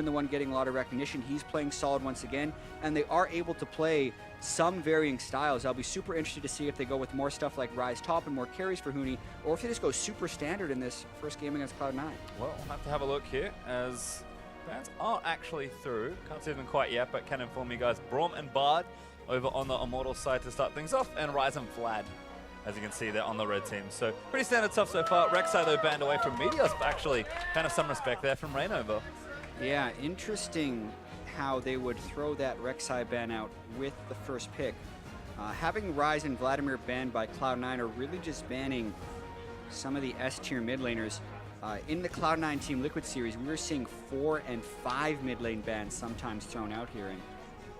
been the one getting a lot of recognition. He's playing solid once again, and they are able to play some varying styles. I'll be super interested to see if they go with more stuff like Ryze top and more carries for Huni, or if they just go super standard in this first game against Cloud9. Well, we'll have to have a look here as fans aren't actually through. Can't see them quite yet, but can inform you guys. Braum and Bard over on the Immortals side to start things off, and Ryze and Vlad, as you can see there on the red team. So pretty standard stuff so far. Rek'Sai though banned away from Meteos, but actually kind of some respect there from Reignover. Yeah, interesting how they would throw that Rek'Sai ban out with the first pick. Having Ryze and Vladimir banned by Cloud9 are really just banning some of the S-tier mid laners. In the Cloud9 Team Liquid series, we were seeing 4 and 5 mid lane bans sometimes thrown out here. And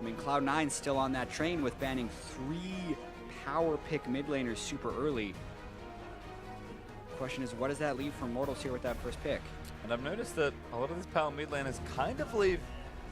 I mean, Cloud9's still on that train with banning 3 power pick mid laners super early. Question is, what does that leave for Immortals here with that first pick? And I've noticed that a lot of these power mid laners kind of leave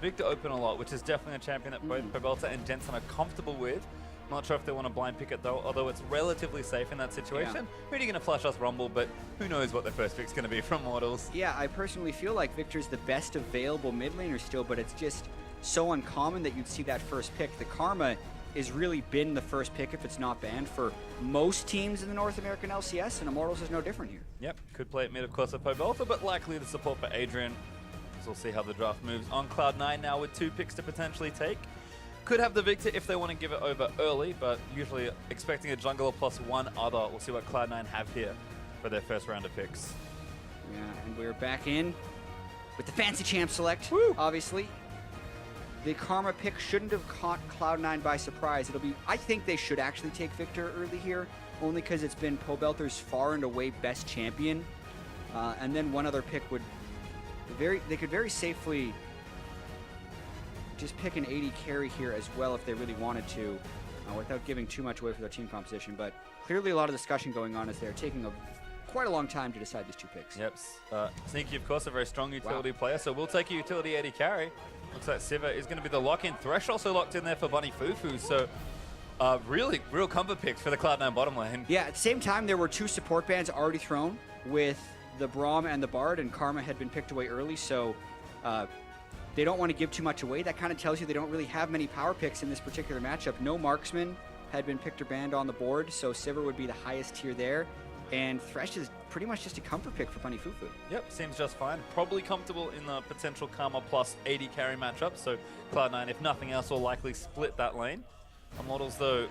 Victor open a lot, which is definitely a champion that both Pobelter and Jensen are comfortable with. Not sure if they want to blind pick it though, although it's relatively safe in that situation. Yeah. Really going to flash us Rumble, but who knows what their first pick's going to be from Immortals. Yeah, I personally feel like Victor's the best available mid laner still, but it's just so uncommon that you'd see that first pick. The Karma has really been the first pick if it's not banned for most teams in the North American LCS, and Immortals is no different here. Yep, could play it mid, of course, with Pobelter, but likely the support for Adrian. So we'll see how the draft moves on Cloud9 now with 2 picks to potentially take. Could have the Victor if they want to give it over early, but usually expecting a jungler plus 1 other. We'll see what Cloud9 have here for their first round of picks. Yeah, and we're back in with the fancy champ select, obviously. The Karma pick shouldn't have caught Cloud9 by surprise. It'll be, I think they should actually take Victor early here, only because it's been Pobelter's far and away best champion. And then one other pick would, they could very safely just pick an 80 carry here as well if they really wanted to, without giving too much away for their team composition. But clearly a lot of discussion going on as they're taking quite a long time to decide these 2 picks. Yep. Sneaky, of course, a very strong utility player, so we'll take a utility 80 carry. Looks like Sivir is going to be the lock-in. Thresh also locked in there for Bunny FuFuu, so really real comfort picks for the Cloud9 bottom lane. Yeah, at the same time, there were 2 support bans already thrown with the Braum and the Bard, and Karma had been picked away early, so they don't want to give too much away. That kind of tells you they don't really have many power picks in this particular matchup. No marksman had been picked or banned on the board, so Sivir would be the highest tier there. And Thresh is pretty much just a comfort pick for Bunny FuFuu. Yep, seems just fine. Probably comfortable in the potential Karma plus 80 carry matchup, so Cloud9, if nothing else, will likely split that lane. Immortals, though,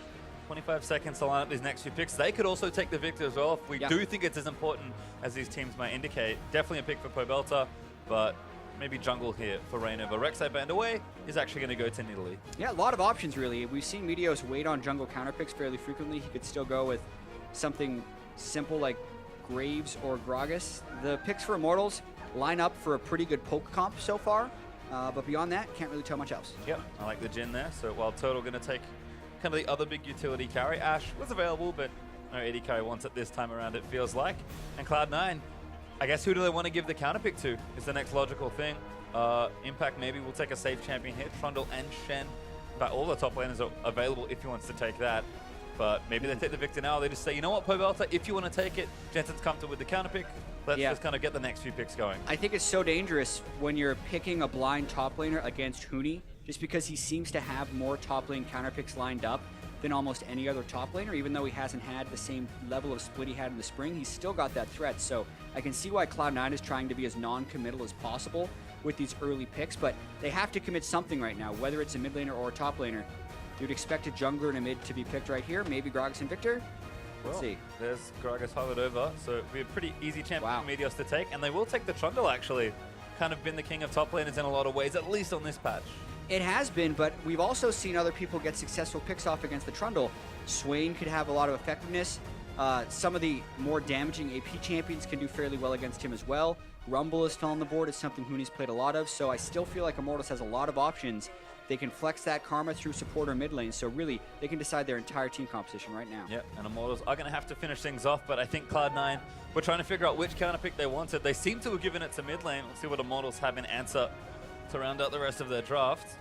25 seconds to line up these next 2 picks. They could also take the Victor as well if we do think it's as important as these teams might indicate. Definitely a pick for Pobelter, but maybe jungle here for Reignover. Rek'Sai banned away is actually going to go to Nidalee. Yeah, a lot of options, really. We've seen Meteos wait on jungle counter picks fairly frequently. He could still go with something simple like Graves or Gragas. The picks for Immortals line up for a pretty good poke comp so far, but beyond that, can't really tell much else. Yep, I like the Jhin there. So WildTurtle going to take kind of the other big utility carry. Ashe was available, but no 80 carry wants it this time around, it feels like. And Cloud9, I guess who do they want to give the counter pick to is the next logical thing. Impact maybe will take a safe champion here. Trundle and Shen. But all the top laners are available if he wants to take that. But maybe they take the Victor now. They just say, you know what, Pobelter, if you want to take it, Jensen's comfortable with the counter pick. Let's just kind of get the next few picks going. I think it's so dangerous when you're picking a blind top laner against Huni, just because he seems to have more top lane counter picks lined up than almost any other top laner. Even though he hasn't had the same level of split he had in the spring, he's still got that threat. So I can see why Cloud9 is trying to be as non-committal as possible with these early picks, but they have to commit something right now, whether it's a mid laner or a top laner. You'd expect a jungler and a mid to be picked right here. Maybe Gragas and Victor. Let's see. There's Gragas hovered over, so it'll be a pretty easy champion for Meteos to take, and they will take the Trundle, actually. Kind of been the king of top laners in a lot of ways, at least on this patch. It has been, but we've also seen other people get successful picks off against the Trundle. Swain could have a lot of effectiveness. Some of the more damaging AP champions can do fairly well against him as well. Rumble is still on the board. It's something Huni's played a lot of, so I still feel like Immortals has a lot of options. They can flex that Karma through support or mid lane, so really, they can decide their entire team composition right now. Yep, and Immortals are going to have to finish things off, but I think Cloud9 were trying to figure out which counter pick they wanted. They seem to have given it to mid lane. We'll see what Immortals have in answer to round out the rest of their draft.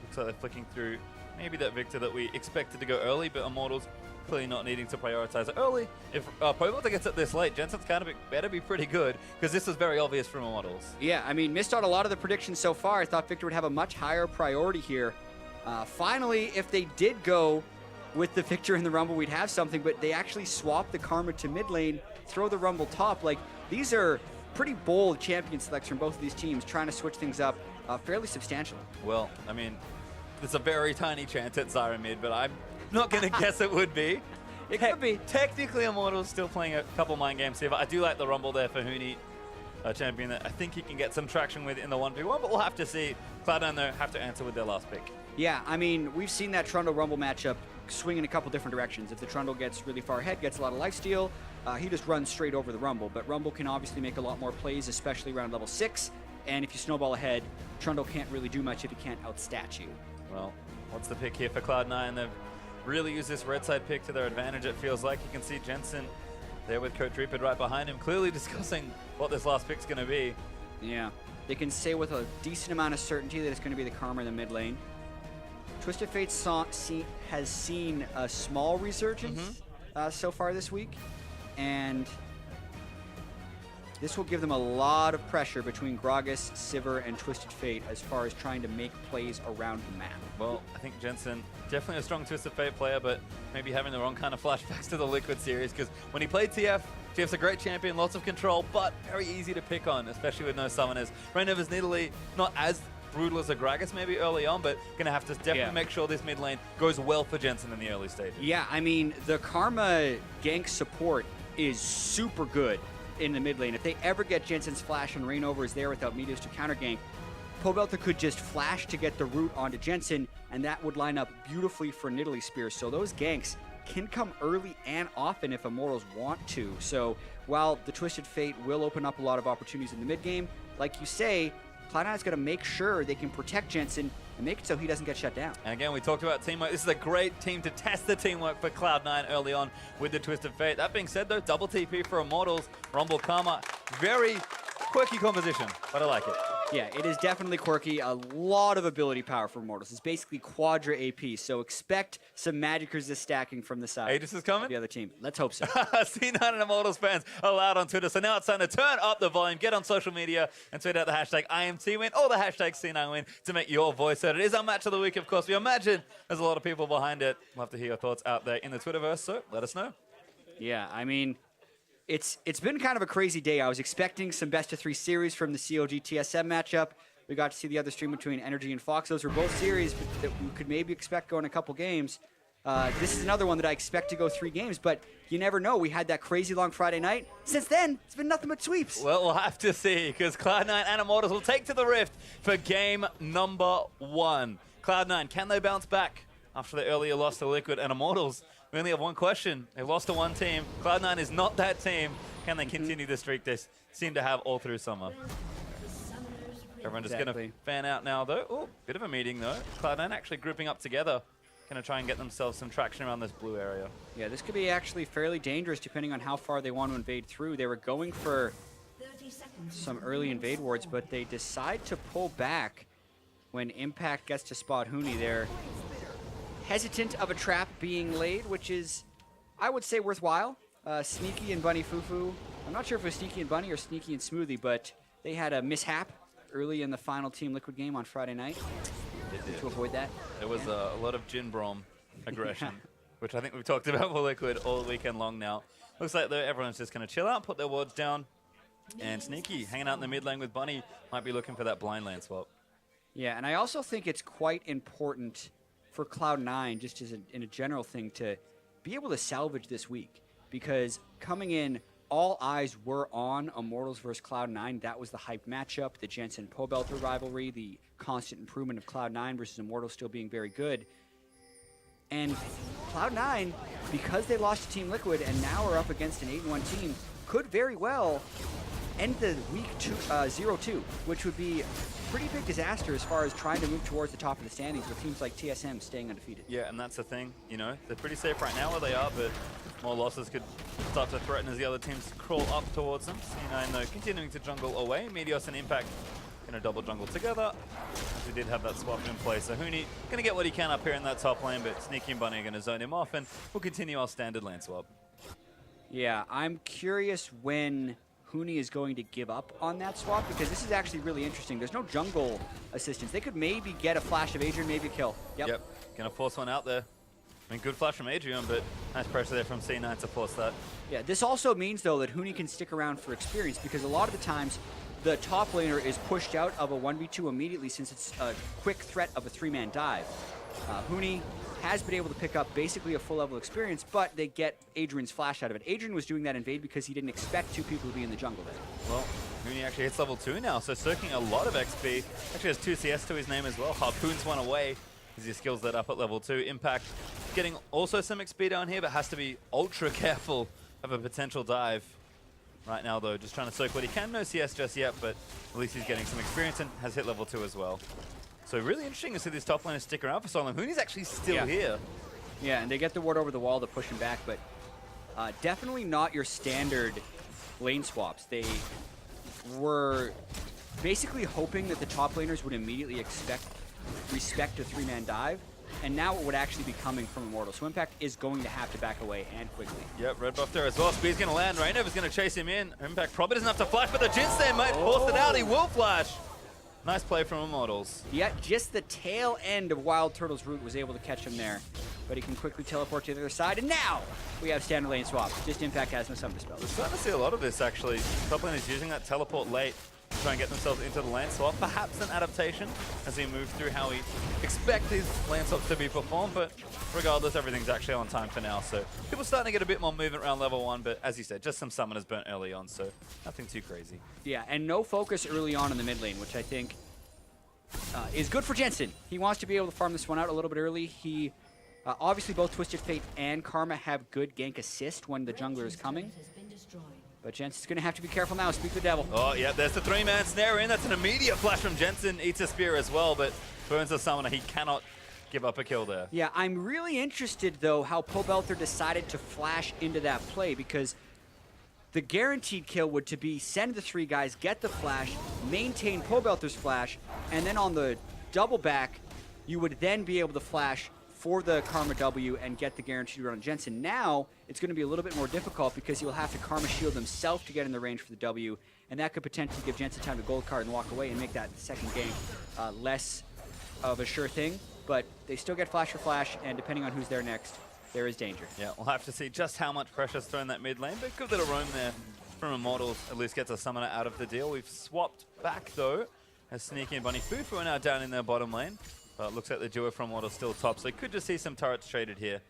Looks like they're flicking through maybe that Victor that we expected to go early, but Immortals clearly not needing to prioritize it early. If Pobelter gets it this late, Jensen's counter pick better be pretty good, because this is very obvious from Immortals. Yeah, I mean, missed out a lot of the predictions so far. I thought Victor would have a much higher priority here. Finally, if they did go with the Victor in the Rumble, we'd have something, but they actually swapped the Karma to mid lane, throw the Rumble top. Like, these are pretty bold champion selects from both of these teams, trying to switch things up fairly substantially. Well, I mean, there's a very tiny chance at Zyra mid, but I'm not going to guess it would be. It could be. Technically, Immortals still playing a couple mind games here, but I do like the Rumble there for Huni, a champion that I think he can get some traction with in the 1v1, but we'll have to see. Cloud9, though, have to answer with their last pick. Yeah, I mean, we've seen that Trundle Rumble matchup swing in a couple different directions. If the Trundle gets really far ahead, gets a lot of lifesteal, he just runs straight over the Rumble. But Rumble can obviously make a lot more plays, especially around level 6. And if you snowball ahead, Trundle can't really do much if he can't outstat you. Well, what's the pick here for Cloud9? They've really used this red side pick to their advantage, it feels like. You can see Jensen there with Coach Reaper right behind him, clearly discussing what this last pick's going to be. Yeah, they can say with a decent amount of certainty that it's going to be the Karma in the mid lane. Twisted Fate has seen a small resurgence so far this week, and this will give them a lot of pressure between Gragas, Sivir, and Twisted Fate as far as trying to make plays around the map. Well, I think Jensen, definitely a strong Twisted Fate player, but maybe having the wrong kind of flashbacks to the Liquid series, because when he played TF's a great champion, lots of control, but very easy to pick on, especially with no summoners. Reignover's Nidalee, not as brutal as a Gragas maybe early on, but going to have to definitely make sure this mid lane goes well for Jensen in the early stages. Yeah, I mean, the Karma gank support is super good in the mid lane. If they ever get Jensen's flash and Reignover is there without Meteos to counter gank, Pobelter could just flash to get the root onto Jensen, and that would line up beautifully for Nidalee Spears. So those ganks can come early and often if Immortals want to. So while the Twisted Fate will open up a lot of opportunities in the mid game, like you say, Cloud9 is going to make sure they can protect Jensen and make it so he doesn't get shut down. And again, we talked about teamwork. This is a great team to test the teamwork for Cloud9 early on with the Twisted Fate. That being said, though, double TP for Immortals, Rumble Karma, very quirky composition, but I like it. Yeah, it is definitely quirky. A lot of ability power for Immortals. It's basically quadra AP, so expect some magic resist stacking from the side. Aegis is coming? The other team. Let's hope so. C9 and Immortals fans are loud on Twitter, so now it's time to turn up the volume, get on social media, and tweet out the hashtag IMT win or the hashtag C9 win to make your voice heard. It is our match of the week, of course. We imagine there's a lot of people behind it. Love to hear your thoughts out there in the Twitterverse, so let us know. Yeah, I mean, it's been kind of a crazy day. I was expecting some best-of-3 series from the COG TSM matchup. We got to see the other stream between Energy and Fox. Those were both series that we could maybe expect going a couple games. This is another one that I expect to go 3 games, but you never know. We had that crazy long Friday night. Since then, it's been nothing but sweeps. Well, we'll have to see, because Cloud9 and Immortals will take to the Rift for game number 1. Cloud9, can they bounce back after the earlier loss to Liquid? And Immortals, we only have one question. They lost to one team. Cloud9 is not that team. Can they continue the streak they seem to have all through summer? Everyone just going to fan out now, though. Oh, bit of a meeting, though. Cloud9 actually grouping up together. Going to try and get themselves some traction around this blue area. Yeah, this could be actually fairly dangerous depending on how far they want to invade through. They were going for some early invade wards, but they decide to pull back when Impact gets to spot Huni. They're hesitant of a trap being laid, which is, I would say, worthwhile. Sneaky and Bunny FuFuu. I'm not sure if it was Sneaky and Bunny or Sneaky and Smoothie, but they had a mishap early in the final Team Liquid game on Friday night to avoid that. There was a lot of Jhin Braum aggression, which I think we've talked about for Liquid all weekend long now. Looks like though everyone's just going to chill out, put their wards down, and Sneaky hanging out in the mid lane with Bunny might be looking for that blind lane swap. Yeah, and I also think it's quite important for Cloud9, just as in a general thing, to be able to salvage this week, because coming in, all eyes were on Immortals versus Cloud9. That was the hyped matchup, the Jensen Pobelter rivalry, the constant improvement of Cloud9 versus Immortals still being very good. And Cloud9, because they lost to Team Liquid and now are up against an 8-1 team, could very well end the week 0-2, which would be a pretty big disaster as far as trying to move towards the top of the standings with teams like TSM staying undefeated. Yeah, and that's the thing, you know, they're pretty safe right now where they are, but more losses could start to threaten as the other teams crawl up towards them. C9 though continuing to jungle away. Meteos and Impact Going to double jungle together. We did have that swap in place. So Huni going to get what he can up here in that top lane, but Sneaky and Bunny are going to zone him off, and we'll continue our standard lane swap. Yeah, I'm curious when Huni is going to give up on that swap, because this is actually really interesting. There's no jungle assistance. They could maybe get a flash of Adrian, maybe a kill. Yep. Going to force one out there. I mean, good flash from Adrian, but nice pressure there from C9 to force that. Yeah, this also means, though, that Huni can stick around for experience, because a lot of the times the top laner is pushed out of a 1v2 immediately, since it's a quick threat of a 3-man dive. Huni has been able to pick up basically a full level experience, but they get Adrian's flash out of it. Adrian was doing that invade because he didn't expect 2 people to be in the jungle there. Well, Huni actually hits level 2 now, so soaking a lot of XP. Actually has 2 CS to his name as well. Harpoons one away as he skills that up at level 2. Impact getting also some XP down here, but has to be ultra careful of a potential dive. Right now, though, just trying to soak what he can. No CS just yet, but at least he's getting some experience and has hit level 2 as well. So really interesting to see these top laners stick around for so long. Huni's actually still here. Yeah, and they get the ward over the wall to push him back, but definitely not your standard lane swaps. They were basically hoping that the top laners would immediately respect a 3-man dive, and now it would actually be coming from Immortals. So Impact is going to have to back away, and quickly. Yep, red buff there as well. Speed's going to land. Reignover's going to chase him in. Impact probably doesn't have to flash, but the Jensen might force it out. He will flash. Nice play from Immortals. Yeah, just the tail end of WildTurtle's route was able to catch him there. But he can quickly teleport to the other side, and now we have standard lane swap. Just Impact has no summoner spells. We're starting to see a lot of this, actually. Top lane is using that teleport late to try and get themselves into the lane swap. Perhaps an adaptation as he moves through how we expect these lane swaps to be performed, but regardless, everything's actually on time for now. So people are starting to get a bit more movement around level 1, but as you said, just some summoners burnt early on, so nothing too crazy. Yeah, and no focus early on in the mid lane, which I think is good for Jensen. He wants to be able to farm this one out a little bit early. He obviously both Twisted Fate and Karma have good gank assist when the jungler is coming. But Jensen's going to have to be careful now. Speak the devil. Oh, yeah, there's the 3-man snare in. That's an immediate flash from Jensen. Eats a spear as well, but burns the summoner. He cannot give up a kill there. Yeah, I'm really interested, though, how Pobelter decided to flash into that play, because the guaranteed kill would to be send the 3 guys, get the flash, maintain Pobelter's flash, and then on the double back, you would then be able to flash for the Karma W and get the guaranteed run on Jensen. Now, it's going to be a little bit more difficult because he will have to Karma shield himself to get in the range for the W, and that could potentially give Jensen time to gold card and walk away and make that second gank less of a sure thing. But they still get flash for flash, and depending on who's there next, there is danger. Yeah, we'll have to see just how much pressure's thrown that mid lane, but good little roam there from Immortals. At least gets a summoner out of the deal. We've swapped back, though, as Sneaky and Bunny FuFuu are now down in their bottom lane. But looks like the duo from Immortals still top, so you could just see some turrets traded here.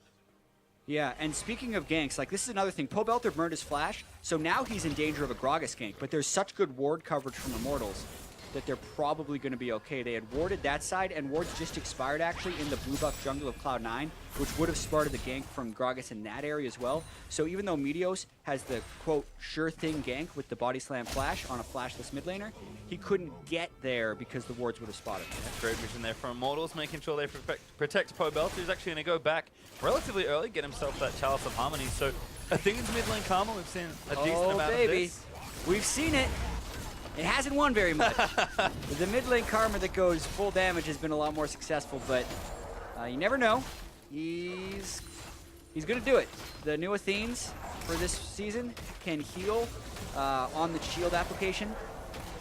Yeah, and speaking of ganks, like, this is another thing. Pobelter burned his flash, so now he's in danger of a Gragas gank, but there's such good ward coverage from Immortals that they're probably going to be okay. They had warded that side, and wards just expired, actually, in the blue buff jungle of Cloud9, which would have started the gank from Gragas in that area as well. So even though Meteos has the, quote, sure thing gank with the body slam flash on a flashless mid laner, he couldn't get there because the wards would have spotted him. Yeah, great vision there from Immortals, making sure they protect Pobelter, who's actually going to go back relatively early, get himself that Chalice of Harmony. So Athene's mid lane Karma, we've seen a decent amount of this. We've seen it. It hasn't won very much. The mid lane Karma that goes full damage has been a lot more successful, but you never know. He's going to do it. The new Athenes for this season can heal on the shield application.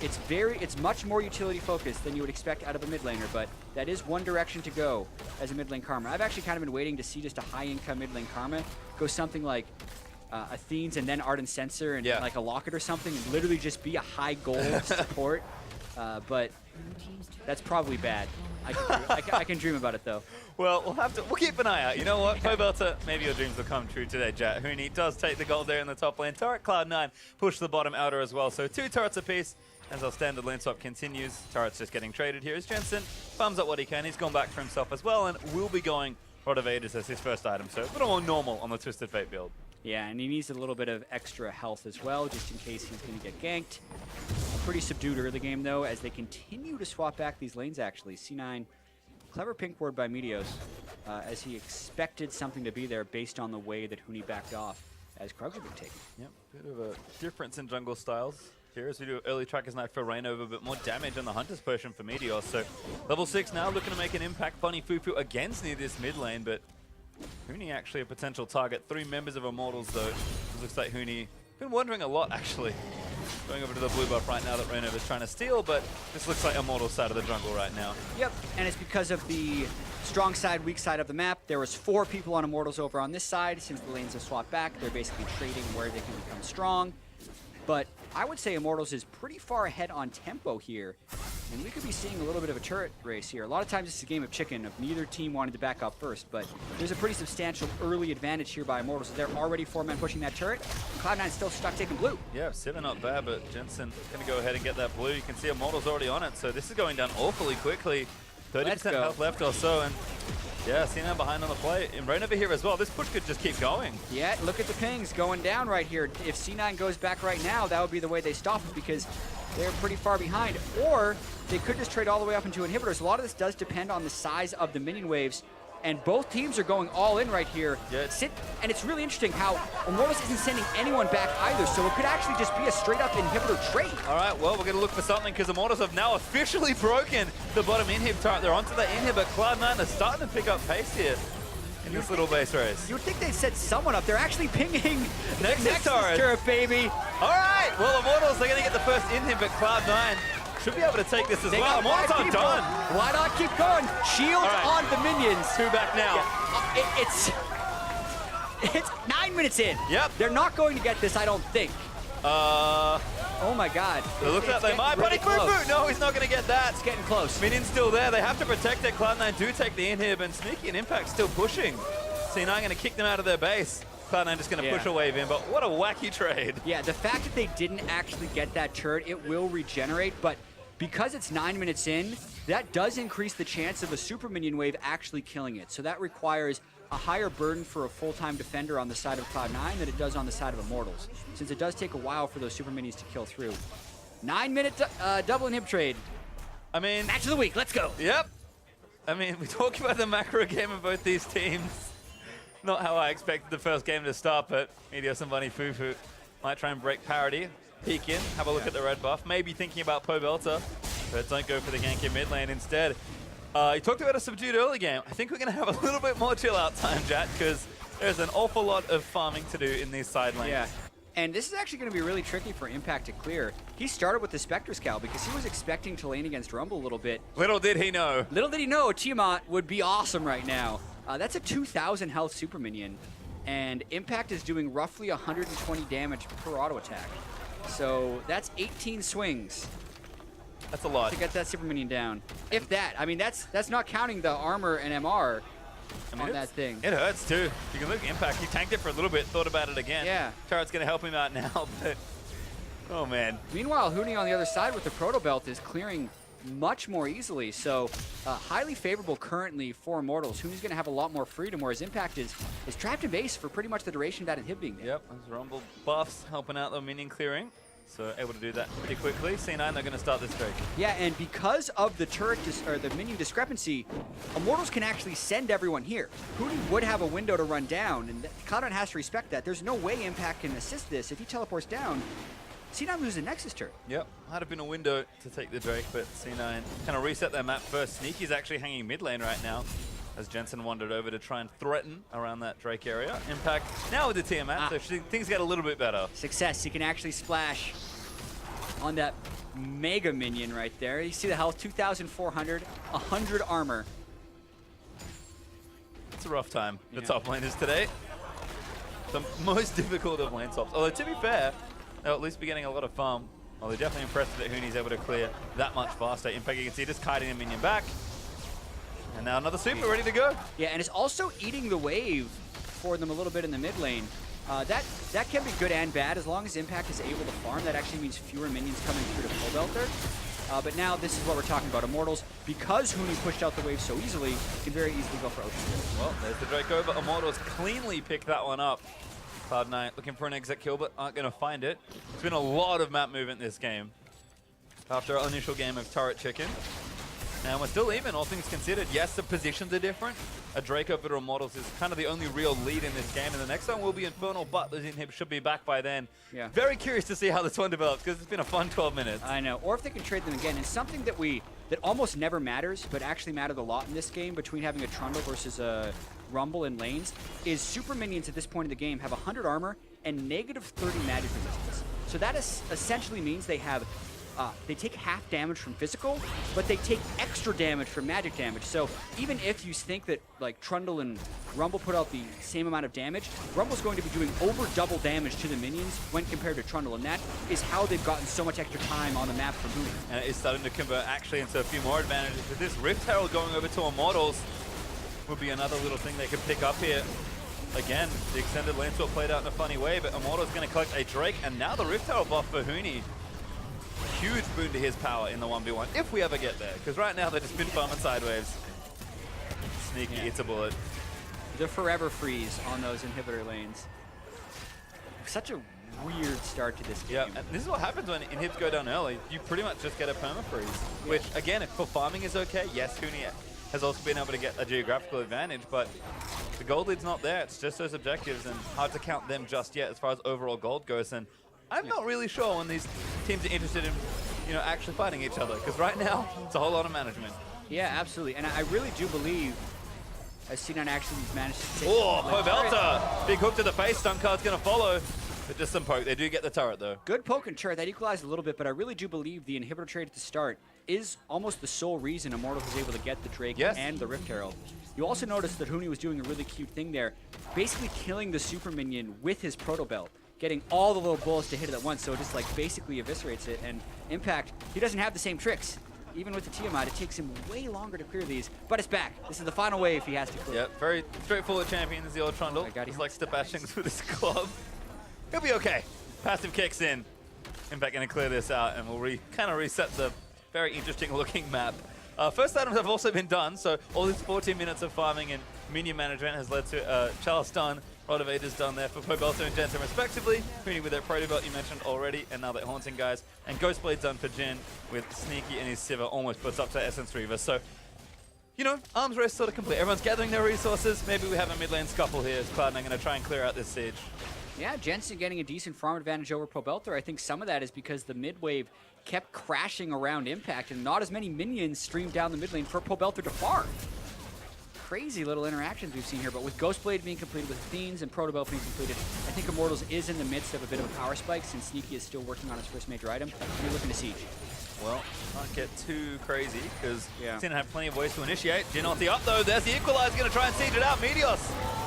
It's much more utility focused than you would expect out of a mid laner, but that is one direction to go as a mid lane Karma. I've actually kind of been waiting to see just a high income mid lane Karma go something like Athenes and then Ardent Sensor and like a Locket or something, and literally just be a high gold support. But that's probably bad. I can dream about it though. Well, we'll keep an eye out. You know what, Pobelter, maybe your dreams will come true today, Jat. Huni does take the gold there in the top lane. Turret Cloud9 push the bottom outer as well. So 2 turrets apiece as our standard lane swap continues. Turrets just getting traded here as Jensen thumbs up what he can. He's gone back for himself as well, and will be going Rod of Ages as his first item. So a little more normal on the Twisted Fate build. Yeah, and he needs a little bit of extra health as well, just in case he's going to get ganked. Pretty subdued early game, though, as they continue to swap back these lanes, actually. C9, clever pink ward by Meteos, as he expected something to be there based on the way that Huni backed off as Krugs have been taken. Yep, bit of a difference in jungle styles. here as we do early Tracker's Knife for Reignover, but more damage on the Hunter's Potion for Meteos. So level 6 now looking to make an impact. Funny FuFuu against near this mid lane, but Huni actually a potential target. 3 members of Immortals though. It looks like Huni been wondering a lot actually. Going over to the blue buff right now that Reignover's trying to steal, but this looks like Immortals side of the jungle right now. Yep, and it's because of the strong side, weak side of the map. There was 4 people on Immortals over on this side. Since the lanes have swapped back, they're basically trading where they can become strong. But I would say Immortals is pretty far ahead on tempo here, and we could be seeing a little bit of a turret race here. A lot of times it's a game of chicken of neither team wanting to back up first, but there's a pretty substantial early advantage here by Immortals. They're already 4 men pushing that turret. Cloud9's still stuck taking blue. Yeah, 7 not bad, but Jensen going to go ahead and get that blue. You can see Immortals already on it, so this is going down awfully quickly. 30% health left or so, and yeah, C9 behind on the play. And Reignover here as well. This push could just keep going. Yeah, look at the pings going down right here. If C9 goes back right now, that would be the way they stop it because they're pretty far behind. Or they could just trade all the way up into inhibitors. A lot of this does depend on the size of the minion waves. And both teams are going all in right here. Yeah. And it's really interesting how Immortals isn't sending anyone back either, so it could actually just be a straight-up inhibitor trade. All right, well, we're going to look for something because Immortals have now officially broken the bottom inhib turret. They're onto the inhib, but Cloud9 are starting to pick up pace here in this little base race. You would think they'd set someone up. They're actually pinging Nexus turret, baby. All right, well, Immortals, they're going to get the first inhib, but Cloud9 should be able to take this as well. Immortals are done. Why not keep going? Shield on the minions. 2 back now. Yeah. It's 9 minutes in. Yep. They're not going to get this, I don't think. Oh my god. It looks like they might, but FuFuu, no, he's not going to get that. It's getting close. Minion's still there. They have to protect it. Cloud9 do take the inhib, and Sneaky and Impact still pushing. C9 going to kick them out of their base. Cloud9 just going to push a wave in, but what a wacky trade. Yeah, the fact that they didn't actually get that turret, it will regenerate, but because it's 9 minutes in, that does increase the chance of a super minion wave actually killing it. So that requires a higher burden for a full-time defender on the side of Cloud9 than it does on the side of Immortals, since it does take a while for those super minions to kill through. 9-minute double inhib trade. I mean, match of the week, let's go. Yep. I mean, we talk about the macro game of both these teams. Not how I expected the first game to start, but Meteos and Bunny FuFuu might try and break parity. Peek in, have a look at the red buff, maybe thinking about Pobelter, but don't go for the gank in mid lane instead. You talked about a subdued early game. I think we're going to have a little bit more chill out time, Jat, because there's an awful lot of farming to do in these side lanes. Yeah, and this is actually going to be really tricky for Impact to clear. He started with the Spectre Scowl because he was expecting to lane against Rumble a little bit. Little did he know. Little did he know Tiamat would be awesome right now. That's a 2,000 health super minion, and Impact is doing roughly 120 damage per auto attack. So that's 18 swings. That's a lot. To get that super minion down. If that. I mean, that's not counting the armor and MR on that thing. It hurts too. You can look at Impact. He tanked it for a little bit, thought about it again. Yeah. Turret's going to help him out now, but oh man. Meanwhile, Huni on the other side with the Proto Belt is clearing much more easily. So highly favorable currently for Immortals. Huni's going to have a lot more freedom, whereas Impact is trapped in base for pretty much the duration of that inhib being there. Yep, those Rumble buffs helping out the minion clearing. So able to do that pretty quickly. C9, they're going to start this trade. Yeah, and because of the turret or the minion discrepancy, Immortals can actually send everyone here. Huni would have a window to run down, and Cloud9 has to respect that. There's no way Impact can assist this. If he teleports down, C9 loses the Nexus turret. Yep, might have been a window to take the Drake, but C9 kind of reset their map first. Sneaky's actually hanging mid lane right now, as Jensen wandered over to try and threaten around that Drake area. Impact now with the Tiamat, so things get a little bit better. Success, he can actually splash on that mega minion right there. You see the health, 2,400, 100 armor. It's a rough time, the top laners today. The most difficult of lane swaps. Although to be fair, they'll at least be getting a lot of farm. Well, they're definitely impressed that Huni's able to clear that much faster. In fact, you can see just kiting a minion back. And now another super ready to go. Yeah, and it's also eating the wave for them a little bit in the mid lane. That can be good and bad. As long as Impact is able to farm, that actually means fewer minions coming through to Pobelter. But now this is what we're talking about. Immortals, because Huni pushed out the wave so easily, can very easily go for Ocean. Well, there's the Drake over. Immortals cleanly picked that one up. Cloud9 looking for an exit kill, but aren't going to find it. It's been a lot of map movement this game. After our initial game of turret chicken. And we're still even, all things considered. Yes, the positions are different. A Drake over to Immortals is kind of the only real lead in this game, and the next one will be Infernal, but the Inhib should be back by then. Yeah. Very curious to see how this one develops, because it's been a fun 12 minutes. I know. Or if they can trade them again. And something that almost never matters, but actually mattered a lot in this game between having a Trundle versus a Rumble in lanes, is super minions at this point in the game have 100 armor and negative 30 magic resistance. So that essentially means they have they take half damage from physical, but they take extra damage from magic damage. So even if you think that like Trundle and Rumble put out the same amount of damage, Rumble's going to be doing over double damage to the minions when compared to Trundle, and that is how they've gotten so much extra time on the map from Huni. And it is starting to convert actually into a few more advantages. With this Rift Herald going over to Immortals would be another little thing they could pick up here. Again, the extended lane swap played out in a funny way, but Immortals going to collect a Drake, and now the Rift Herald buff for Huni. Huge boon to his power in the 1v1, if we ever get there, because right now they're just been farming sideways. Sneaky, it's a bullet. The forever freeze on those inhibitor lanes. Such a weird start to this game. Yeah, and this is what happens when inhibs go down early. You pretty much just get a perma-freeze, which again, if for farming is okay, yes, Huni has also been able to get a geographical advantage, but the gold lead's not there. It's just those objectives, and hard to count them just yet as far as overall gold goes. And I'm not really sure when these teams are interested in, you know, actually fighting each other, because right now it's a whole lot of management. Yeah, absolutely, and I really do believe as C9 actually managed to take. Oh, Pobelter! Big hook to the face. Stun card's gonna follow, but just some poke. They do get the turret though. Good poke and turret. That equalized a little bit, but I really do believe the inhibitor trade at the start is almost the sole reason Immortals was able to get the Drake and the Rift Herald. You also noticed that Huni was doing a really cute thing there, basically killing the super minion with his Proto Belt, getting all the little bullets to hit it at once, so it just like basically eviscerates it. And Impact, he doesn't have the same tricks. Even with the Tiamat, it takes him way longer to clear these, but it's back. This is the final wave he has to clear. Yep, very straightforward champion is the old Trundle. He's like step bashings with his club. He'll be okay. Passive kicks in. Impact gonna clear this out, and we'll kind of reset the very interesting looking map. First items have also been done, so all these 14 minutes of farming and minion management has led to Chalice done, Rod of Ages done there for Pobelter and Jensen respectively. Huni with their Proto Belt you mentioned already, and now they're Haunting guys. And Ghostblade done for Jhin with Sneaky and his Sivir almost puts up to Essence Reaver. So, you know, arms race sort of complete. Everyone's gathering their resources. Maybe we have a mid lane scuffle here as Cloud9 going to try and clear out this siege. Yeah, Jensen getting a decent farm advantage over Pobelter. I think some of that is because the mid wave kept crashing around Impact and not as many minions streamed down the mid lane for Pobelter to farm. Crazy little interactions we've seen here, but with Ghostblade being completed, with Fiends and Proto Belt being completed, I think Immortals is in the midst of a bit of a power spike since Sneaky is still working on his first major item. And we're looking to siege. Well, not get too crazy, because yeah. Jhin have plenty of ways to initiate. Jhin ulti up though, there's the Equalizer, going to try and siege it out. Meteos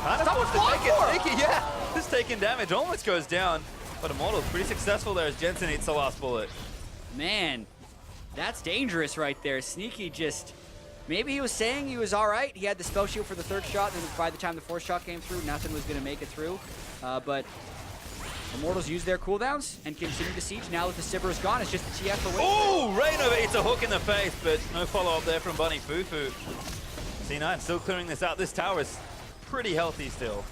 kind of forced to take it. Sneaky, yeah, just taking damage, almost goes down. But Immortals pretty successful there as Jensen eats the last bullet. Man, that's dangerous right there. Sneaky just, maybe he was saying he was all right. He had the spell shield for the third shot, and then by the time the fourth shot came through, nothing was going to make it through. But Immortals used their cooldowns and continue to siege. Now that the Sivir is gone, it's just the TF away. Oh, Reignover eats a hook in the face, but no follow-up there from Bunny FuFuu. C9 still clearing this out. This tower is pretty healthy still.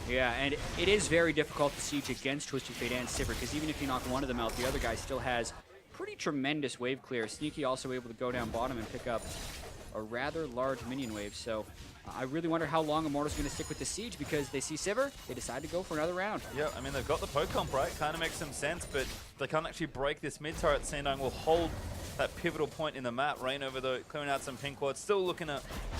Yeah, and it is very difficult to siege against Twisted Fate and Sivir, because even if you knock one of them out, the other guy still has pretty tremendous wave clear. Sneaky also able to go down bottom and pick up a rather large minion wave. So I really wonder how long Immortals are going to stick with the siege, because they see Sivir, they decide to go for another round. Yeah, I mean, they've got the poke comp, right? Kind of makes some sense, but they can't actually break this mid turret. C9 will hold that pivotal point in the map. Reignover, though, clearing out some pink wards, still looking to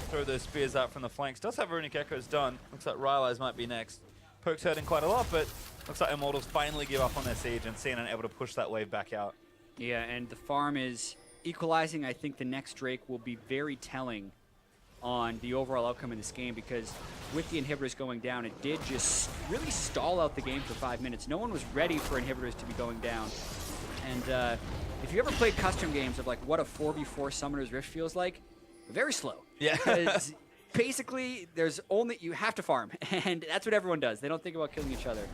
throw those spears out from the flanks. Does have Runic Echoes done. Looks like Ryze might be next. Poke's hurting quite a lot, but looks like Immortals finally give up on their siege, and C9 able to push that wave back out. Yeah, and the farm is equalizing. I think the next Drake will be very telling on the overall outcome in this game, because with the inhibitors going down, it did just really stall out the game for 5 minutes. No one was ready for inhibitors to be going down. And if you ever played custom games of like what a 4v4 Summoner's Rift feels like, very slow. Yeah. Because basically, you have to farm, and that's what everyone does. They don't think about killing each other.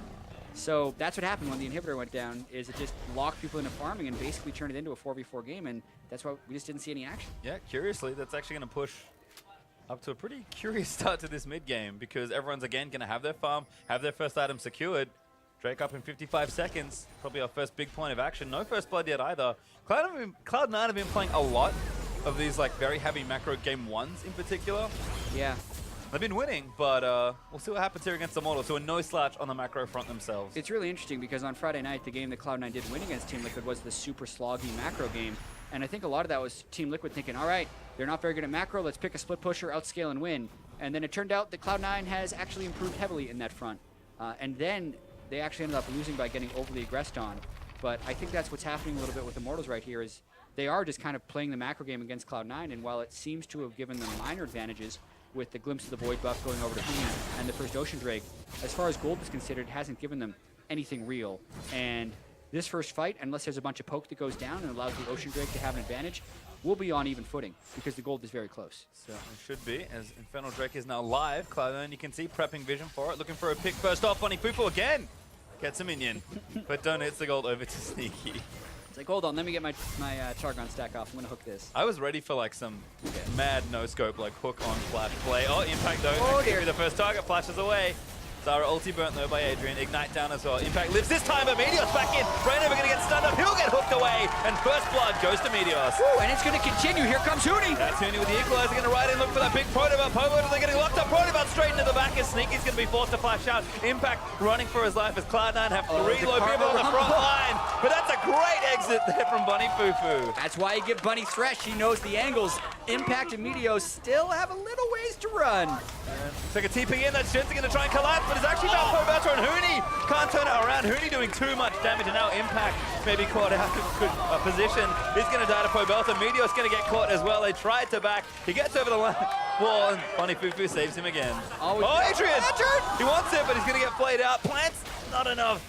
So that's what happened when the inhibitor went down, is it just locked people into farming and basically turned it into a 4v4 game, and that's why we just didn't see any action. Yeah, curiously, that's actually going to push up to a pretty curious start to this mid game, because everyone's again going to have their farm, have their first item secured. Drake up in 55 seconds, probably our first big point of action. No first blood yet either. Cloud9 have been playing a lot of these like very heavy macro game ones in particular. Yeah. They've been winning, but we'll see what happens here against the Immortals, who are no slouch on the macro front themselves. It's really interesting because on Friday night, the game that Cloud9 did win against Team Liquid was the super sloggy macro game. And I think a lot of that was Team Liquid thinking, all right, they're not very good at macro, let's pick a split pusher, outscale, and win. And then it turned out that Cloud9 has actually improved heavily in that front. And then they actually ended up losing by getting overly aggressed on. But I think that's what's happening a little bit with Immortals right here is they are just kind of playing the macro game against Cloud9, and while it seems to have given them minor advantages with the Glimpse of the Void buff going over to Huni and the first Ocean Drake, as far as gold is considered, it hasn't given them anything real. And this first fight, unless there's a bunch of poke that goes down and allows the Ocean Drake to have an advantage, will be on even footing because the gold is very close. So it should be, as Infernal Drake is now live. Cloud9, you can see, prepping vision for it, looking for a pick first off. Funny FuFuu again gets a minion, but donates the gold over to Sneaky. It's like, hold on, let me get my Targon stack off. I'm going to hook this. I was ready for like some mad no-scope, like hook on flash play. Oh, Impact though. Oh dear. The first target flashes away. Zyra ulti burnt though by Adrian. Ignite down as well. Impact lives this time, but Meteos back in. Reignover going to get stunned up. He'll get hooked away. And first blood goes to Meteos. Woo, and it's going to continue. Here comes Huni. That's Huni with the equalizer. Going to ride in, look for that big Pobelter. Pobelter, they're getting locked up. Pobelter straight into the back. As Sneaky's going to be forced to flash out. Impact running for his life as Cloud9 have three low people on the front line. But that's a great exit there from Bunny FuFuu. That's why you get Bunny Thresh. He knows the angles. Impact and Meteos still have a little ways to run. Take a TP in. That's Jensen going to try and collapse, but it's actually about Pobelter, and Huni can't turn it around. Huni doing too much damage, and now Impact maybe caught out of good position. He's going to die to Pobelter. Meteos going to get caught as well. They tried to back. He gets over the line wall, and Bunny FuFuu saves him again. Oh, Adrian! He wants it, but he's going to get played out. Plants, not enough.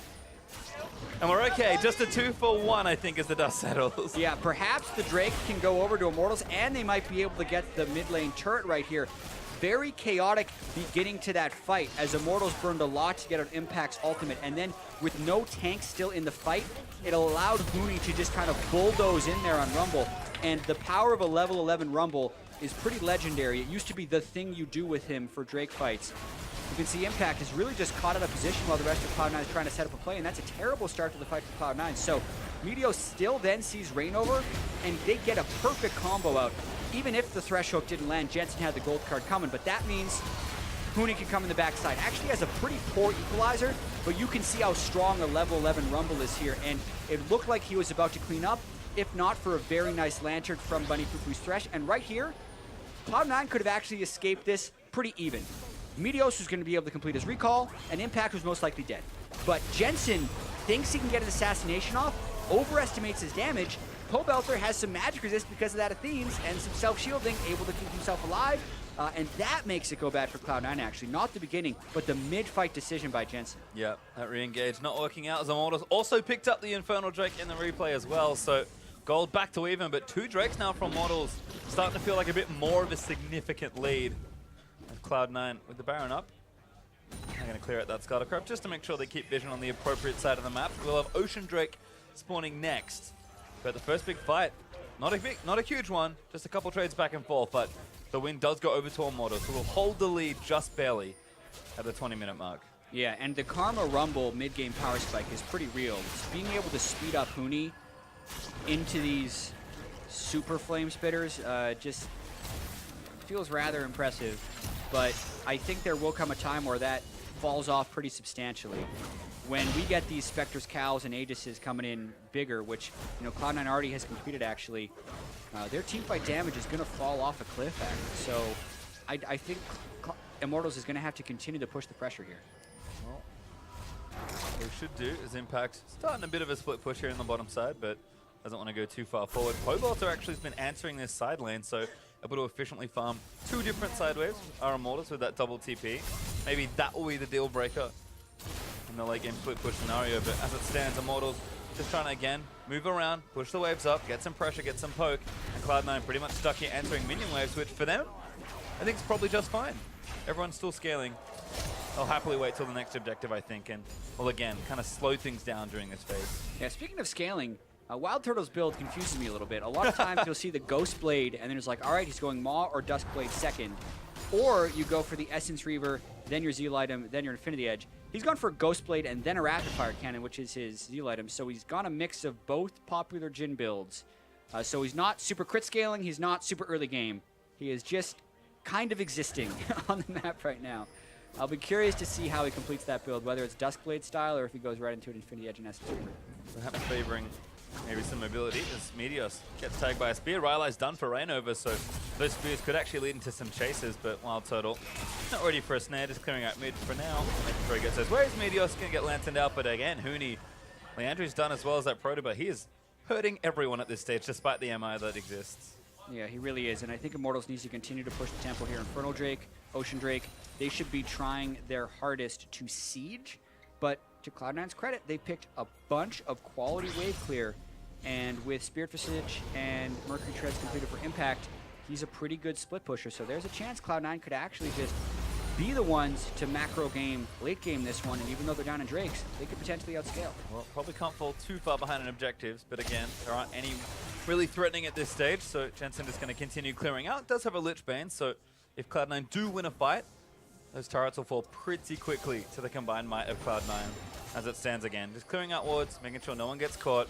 And we're okay. Just a 2-for-1, I think, as the dust settles. Yeah, perhaps the Drake can go over to Immortals, and they might be able to get the mid lane turret right here. Very chaotic beginning to that fight as Immortals burned a lot to get out Impact's ultimate, and then with no tank still in the fight, it allowed Huni to just kind of bulldoze in there on Rumble. And the power of a level 11 Rumble is pretty legendary. It used to be the thing you do with him for Drake fights. You can see Impact is really just caught out of position while the rest of Cloud9 is trying to set up a play, and that's a terrible start to the fight for Cloud9. So Meteos still then sees Reignover, and they get a perfect combo out. Even if the Thresh hook didn't land, Jensen had the gold card coming, but that means Huni can come in the backside. Actually has a pretty poor equalizer, but you can see how strong a level 11 Rumble is here, and it looked like he was about to clean up, if not for a very nice lantern from Bunny FuFuu's Thresh. And right here, Cloud9 could have actually escaped this pretty even. Meteos was going to be able to complete his recall, and Impact was most likely dead. But Jensen thinks he can get his assassination off, overestimates his damage. Pobelter has some magic resist because of that Athene's and some self-shielding, able to keep himself alive. And that makes it go bad for Cloud9, actually. Not the beginning, but the mid-fight decision by Jensen. Yeah, that re-engage not working out as Immortals also picked up the Infernal Drake in the replay as well. So gold back to even, but 2 Drakes now from Immortals. Starting to feel like a bit more of a significant lead. And Cloud9 with the Baron up. They're going to clear out that Scuttercraft just to make sure they keep vision on the appropriate side of the map. We'll have Ocean Drake spawning next. But the first big fight, not a huge one, just a couple trades back and forth, but the win does go over to Immortals, who will hold the lead just barely at the 20-minute mark. Yeah, and the Karma Rumble mid-game power spike is pretty real. It's being able to speed up Huni into these super flame spitters just feels rather impressive, but I think there will come a time where that falls off pretty substantially. When we get these Spectres, Cows, and Aegises coming in bigger, which, you know, Cloud9 already has completed, actually, their teamfight damage is going to fall off a cliff, actually. So I think Immortals is going to have to continue to push the pressure here. Well, what we should do is Impact starting a bit of a split push here in the bottom side, but doesn't want to go too far forward. Pobelter actually has been answering this side lane, so able to efficiently farm 2 different side waves. Our Immortals with that double TP. Maybe that will be the deal breaker in the late game split push scenario, but as it stands, Immortals just trying to, again, move around, push the waves up, get some pressure, get some poke, and Cloud9 pretty much stuck here answering minion waves, which for them, I think is probably just fine. Everyone's still scaling. They'll happily wait till the next objective, I think, and will again kind of slow things down during this phase. Yeah, speaking of scaling, WildTurtle's build confuses me a little bit. A lot of times you'll see the Ghost Blade, and then it's like, all right, he's going Maw or Dusk Blade second. Or you go for the Essence Reaver, then your Zeal item, then your Infinity Edge. He's gone for Ghost Blade and then a Rapid Fire Cannon, which is his Zeal item. So he's gone a mix of both popular Jhin builds. So he's not super crit scaling, he's not super early game. He is just kind of existing on the map right now. I'll be curious to see how he completes that build, whether it's Duskblade style or if he goes right into an Infinity Edge and Essence Reaper. Perhaps favoring maybe some mobility as Meteos gets tagged by a spear. Ryze's done for Reignover, so those spears could actually lead into some chases, but WildTurtle not ready for a snare, just clearing out mid for now. Making sure he gets those. Where is Meteos going to get lanterned out? But again, Huni, Leandri's done as well as that Proto, but he is hurting everyone at this stage, despite the MI that exists. Yeah, he really is, and I think Immortals needs to continue to push the tempo here. Infernal Drake, Ocean Drake, they should be trying their hardest to siege, but to Cloud9's credit, they picked a bunch of quality wave clear, and with Spirit Visage and Mercury Treads completed for Impact, he's a pretty good split pusher, so there's a chance Cloud9 could actually just be the ones to macro game, late game this one, and even though they're down in Drakes, they could potentially outscale. Well, probably can't fall too far behind in objectives, but again, there aren't any really threatening at this stage, so Jensen is going to continue clearing out. Does have a Lich Bane, so if Cloud9 do win a fight, those turrets will fall pretty quickly to the combined might of Cloud9 as it stands again. Just clearing out wards, making sure no one gets caught.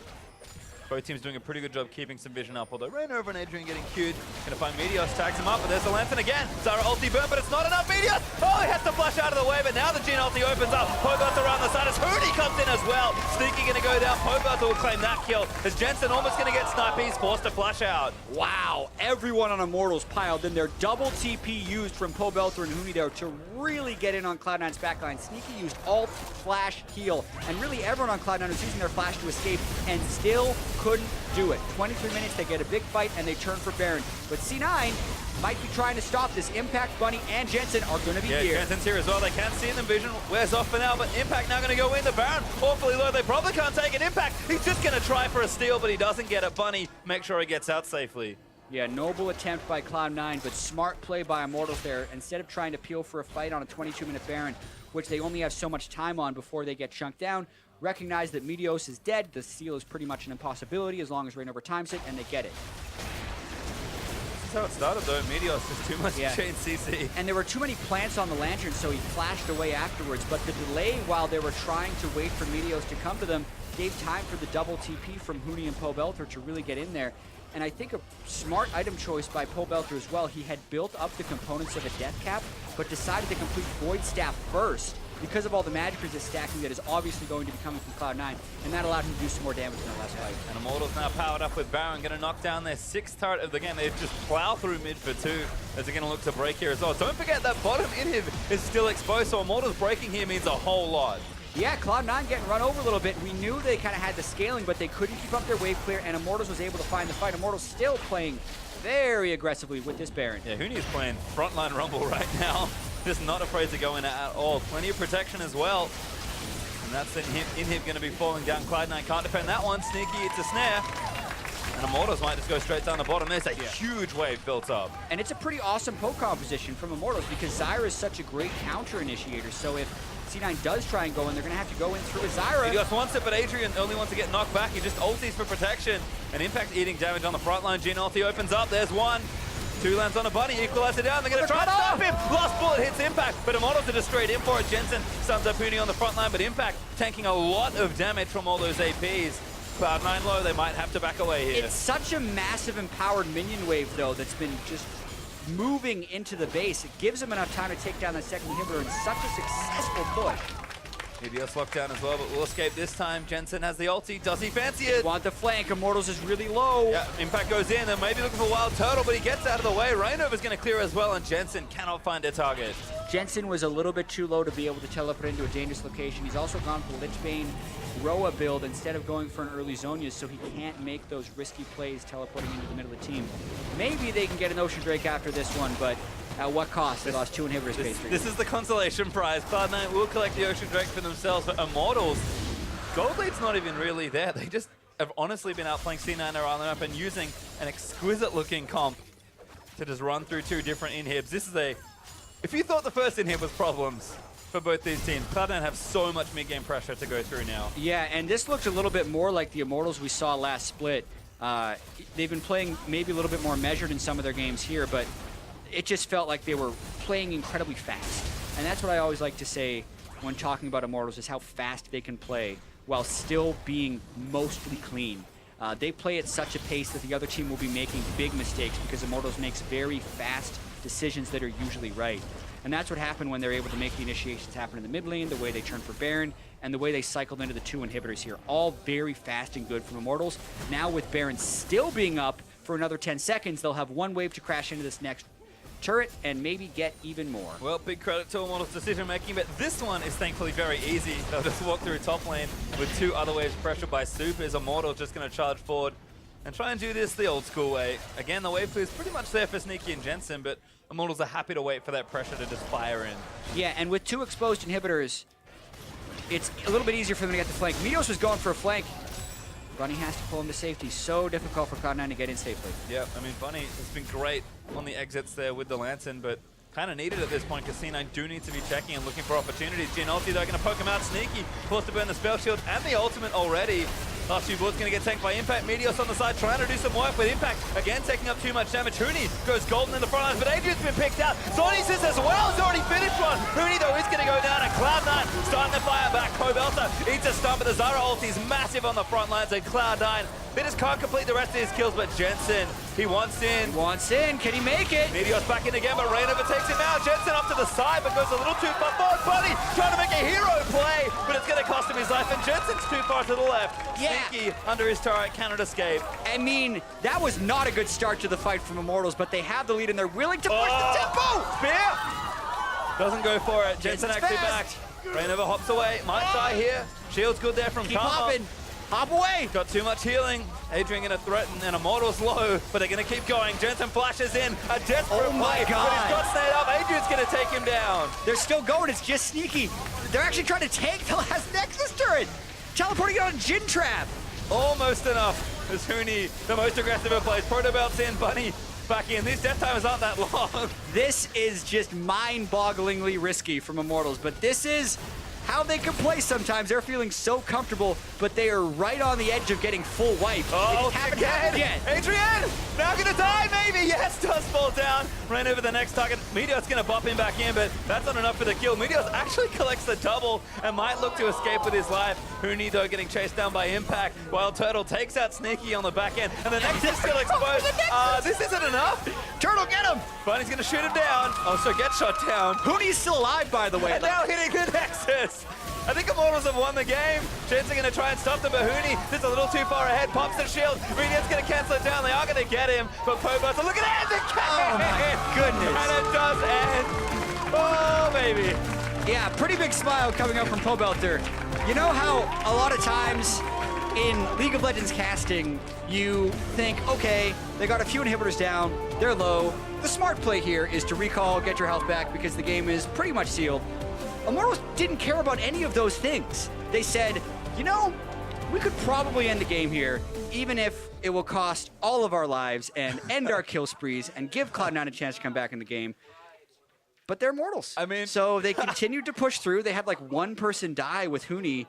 Both teams doing a pretty good job keeping some vision up, although Reignover and Adrian getting queued. Gonna find Meteos, tags him up, but there's the Lantern again. Zyra ulti burn, but it's not enough. Meteos! Oh, he has to flash out of the way, but now the Jhin ulti opens up. Pobelter around the side as Huni comes in as well. Sneaky gonna go down. Pobelter will claim that kill as Jensen almost gonna get sniped. He's forced to flash out. Wow, everyone on Immortals piled in there. Double TP used from Pobelter and Huni there to really get in on Cloud9's backline. Sneaky used ult, flash, heal, and really everyone on Cloud9 was using their flash to escape and still couldn't do it. 23 minutes, they get a big fight, and they turn for Baron. But C9 might be trying to stop this. Impact, Bunny, and Jensen are going to be here. Jensen's here as well. They can't see them. Vision wears off for now, but Impact now going to go in. The Baron awfully low. They probably can't take it. Impact, he's just going to try for a steal, but he doesn't get it. Bunny, make sure he gets out safely. Yeah, noble attempt by Cloud9, but smart play by Immortals there. Instead of trying to peel for a fight on a 22-minute Baron, which they only have so much time on before they get chunked down, recognize that Meteos is dead. The steal is pretty much an impossibility as long as Reignover times it, and they get it. This is how it started, though. Meteos is too much chain CC. And there were too many plants on the Lantern, so he flashed away afterwards. But the delay while they were trying to wait for Meteos to come to them gave time for the double TP from Huni and Pobelter to really get in there. And I think a smart item choice by Pobelter as well. He had built up the components of a death cap, but decided to complete Void Staff first because of all the magic resist stacking that is obviously going to be coming from Cloud9, and that allowed him to do some more damage in the last fight. And Immortals now powered up with Baron, going to knock down their 6th turret of the game. They just plow through mid for 2 as they're going to look to break here as well. Don't forget that bottom inhib is still exposed, so Immortals breaking here means a whole lot. Yeah, Cloud9 getting run over a little bit. We knew they kind of had the scaling, but they couldn't keep up their wave clear, and Immortals was able to find the fight. Immortals still playing very aggressively with this Baron. Yeah, Huni is playing frontline Rumble right now. Just not afraid to go in at all. Plenty of protection as well. And that's an inhib going to be falling down. Cloud9 can't defend that one. Sneaky, it's a snare. And Immortals might just go straight down the bottom. There's a huge wave built up. And it's a pretty awesome poke composition from Immortals because Zyra is such a great counter initiator. So if C9 does try and go in, they're going to have to go in through a Zyra. He just wants it, but Adrian only wants to get knocked back. He just ultis for protection. And Impact eating damage on the front line. Jhin ulti opens up. There's one. 2 lands on a Bunny, equalizer down. They're going to try to stop him. Last bullet hits Impact, but Immortals are just straight in for it. Jensen sums up Huni on the front line, but Impact tanking a lot of damage from all those APs. Cloud9 low, they might have to back away here. It's such a massive empowered minion wave, though, that's been just moving into the base. It gives them enough time to take down the second inhibitor in such a successful push. Meteos locked down as well, but will escape this time. Jensen has the ulti. Does he fancy it? Want the flank. Immortals is really low. Yeah, Impact goes in and maybe looking for WildTurtle, but he gets out of the way. Reignover's going to clear as well, and Jensen cannot find a target. Jensen was a little bit too low to be able to teleport into a dangerous location. He's also gone for the Lich Bane Roa build instead of going for an early Zhonya, so he can't make those risky plays teleporting into the middle of the team. Maybe they can get an Ocean Drake after this one, but at what cost? They lost 2 inhibitors phase 3. This is the consolation prize. Cloud9 will collect the Ocean Drake for themselves, but Immortals, Gold Lead's not even really there. They just have honestly been outplaying C9 around the map and using an exquisite looking comp to just run through 2 different inhibs. This is a... If you thought the first inhib was problems for both these teams, Cloud9 have so much mid-game pressure to go through now. Yeah, and this looked a little bit more like the Immortals we saw last split. They've been playing maybe a little bit more measured in some of their games here, but it just felt like they were playing incredibly fast. And that's what I always like to say when talking about Immortals, is how fast they can play while still being mostly clean. They play at such a pace that the other team will be making big mistakes because Immortals makes very fast decisions that are usually right. And that's what happened when they're able to make the initiations happen in the mid lane, the way they turn for Baron, and the way they cycled into the 2 inhibitors here. All very fast and good from Immortals. Now with Baron still being up for another 10 seconds, they'll have one wave to crash into this next turret and maybe get even more. Well, big credit to Immortals' decision making, but this one is thankfully very easy. They'll just walk through top lane with 2 other waves pressured by Supers. Immortal just going to charge forward and try and do this the old school way. Again, the wave clear is pretty much there for Sneaky and Jensen, but Immortals are happy to wait for that pressure to just fire in. Yeah, and with 2 exposed inhibitors, it's a little bit easier for them to get the flank. Meteos was going for a flank. Bunny has to pull him to safety. So difficult for Cloud9 to get in safely. Yeah, I mean, Bunny has been great on the exits there with the Lantern, but kind of needed at this point because C9 do need to be checking and looking for opportunities. Jhin ulti, they're going to poke him out. Sneaky, forced to burn the spell shield and the ultimate already. Last few boards going to get tanked by Impact. Meteos on the side trying to do some work with Impact. Again, taking up too much damage. Huni goes golden in the front lines, but Adrian's been picked out. Sonics as well has already finished one. Huni, though, is going to go down, and Cloud9 starting to fire back. Pobelter eats a stun, but the Zyra ulti is massive on the front lines, and Cloud9, they just can't complete the rest of his kills, but Jensen, he wants in. Can he make it? Meteos back in again, but Reignover takes him out. Jensen up to the side, but goes a little too far forward. Bunny trying to make a hero play, but it's going to cost him his life, and Jensen's too far to the left. Yeah. Sneaky under his turret, cannot escape. I mean, that was not a good start to the fight from Immortals, but they have the lead and they're willing to push the tempo! Spear! Doesn't go for it. Jensen Jensen's actually fast. back. Reignover hops away, might die here. Shield's good there from Keep Karma. hopping. Hop away. Got too much healing. Adrian gonna threaten, and Immortals low, but they're gonna keep going. Jensen flashes in, a desperate play, God. but he's got snared up. Adrian's gonna take him down. They're still going. It's just Sneaky. They're actually trying to tank the last Nexus turret. Teleporting it on Jhin Trap. Almost enough. As Huni, the most aggressive of plays. Protobelt's in, Bunny back in. These death timers aren't that long. This is just mind-bogglingly risky from Immortals, but this is how they can play sometimes. They're feeling so comfortable, but they are right on the edge of getting full wipe. Oh, It haven't happened yet. Adrian, now gonna die maybe. Yes, does fall down. Ran over the next target. Meteos gonna bump him back in, but that's not enough for the kill. Meteos actually collects the double and might look to escape with his life. Huni, though, getting chased down by Impact. WildTurtle takes out Sneaky on the back end, and the next is still exposed. This isn't enough. Turtle, get him! Bunny's gonna shoot him down. Also get shot down. Huni's still alive, by the way. And now hitting the Nexus. I think Immortals have won the game. Jensen going to try and stop them, but Huni is a little too far ahead. Pops the shield. Meteos going to cancel it down. They are going to get him, but Pobelter, look at it! The Oh my goodness. And it does end. Oh, baby. Yeah, pretty big smile coming up from Pobelter. You know how a lot of times in League of Legends casting, you think, okay, they got a few inhibitors down, they're low. The smart play here is to recall, get your health back because the game is pretty much sealed. Immortals didn't care about any of those things. They said, you know, we could probably end the game here, even if it will cost all of our lives and end our kill sprees and give Cloud9 a chance to come back in the game. But they're Immortals. I mean... So they continued to push through. They had like one person die with Huni